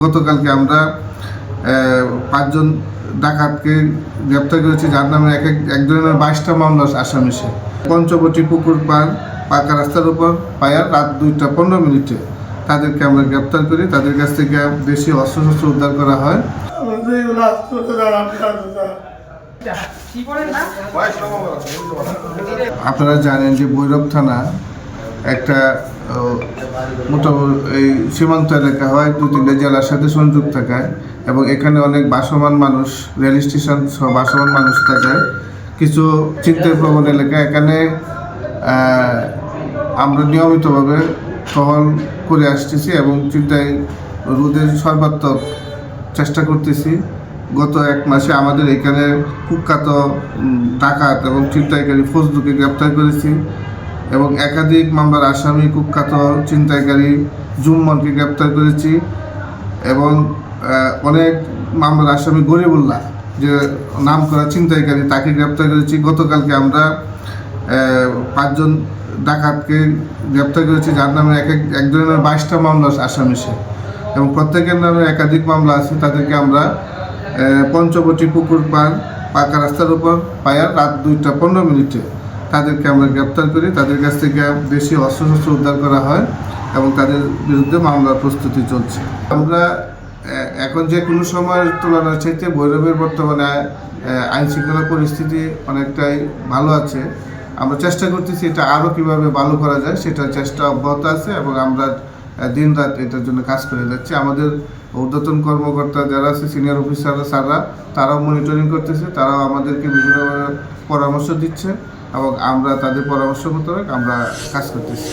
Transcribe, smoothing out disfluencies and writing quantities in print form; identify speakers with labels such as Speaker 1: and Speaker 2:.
Speaker 1: গতকালকে আমরা পাঁচজন ডাকাতকে গ্রেপ্তার করেছি, যার নামে এক ধরনের 22টা মামলা আসামি সে। পঞ্চবটি পুকুর পাকা রাস্তার উপর পায়ার রাত 2টা 15 মিনিটে তাদেরকে আমরা গ্রেপ্তার করি। তাদের কাছ থেকে দেশি অস্ত্রশস্ত্র উদ্ধার করা হয়। আপনারা জানেন যে ভৈরব থানা একটা মোটামুটি এই সীমান্ত এলাকা হয়, 2-3টা জেলার সাথে সংযুক্ত থাকায় এবং এখানে অনেক বাসমান মানুষ, রেল স্টেশন সহ বাসমান মানুষ থাকায় কিছু চিন্তায় প্রবণ এলাকা। এখানে আমরা নিয়মিতভাবে টহল করে আসতেছি এবং চিন্তায় রোধের সর্বাত্মক চেষ্টা করতেছি। গত 1 মাসে আমাদের এখানে কুখ্যাত ডাকাত এবং ছিনতাইকারী ফজলুকে গ্রেপ্তার করেছি এবং একাধিক মামলার আসামি কুখ্যাত ছিনতাইকারী জুম্মনকে গ্রেপ্তার করেছি এবং অনেক মামলার আসামি গরিবুল্লাহ যে নাম করা ছিনতাইকারী তাকে গ্রেপ্তার করেছি। গতকালকে আমরা 5জন ডাকাতকে গ্রেপ্তার করেছি, যার নামে এক ধরনের 22টা মামলা আসামি সে এবং প্রত্যেকের নামে একাধিক মামলা আছে। তাদেরকে আমরা পঞ্চবটি পুকুর পাকা রাস্তার উপর পায়ার রাত 2টা 15 মিনিটে তাদেরকে আমরা গ্রেপ্তার করি। তাদের কাছ থেকে দেশি অস্ত্রশস্ত্র উদ্ধার করা হয় এবং তাদের বিরুদ্ধে মামলার প্রস্তুতি চলছে। আমরা এখন যে কোনো সময়ের তুলনার চাইতে ভৈরবের বর্তমানে আইন শৃঙ্খলা পরিস্থিতি অনেকটাই ভালো আছে। আমরা চেষ্টা করতেছি এটা আরও কীভাবে ভালো করা যায় সেটার চেষ্টা অব্যাহত আছে এবং আমরা দিন রাত এটার জন্য কাজ করে যাচ্ছি। আমাদের ঊর্ধ্বতন কর্মকর্তা যারা আছে, সিনিয়র অফিসাররা স্যাররা, তারাও মনিটরিং করতেছে, তারাও আমাদেরকে বিভিন্নভাবে পরামর্শ দিচ্ছে এবং আমরা তাদের পরামর্শ মোতাবেক আমরা কাজ করতেছি।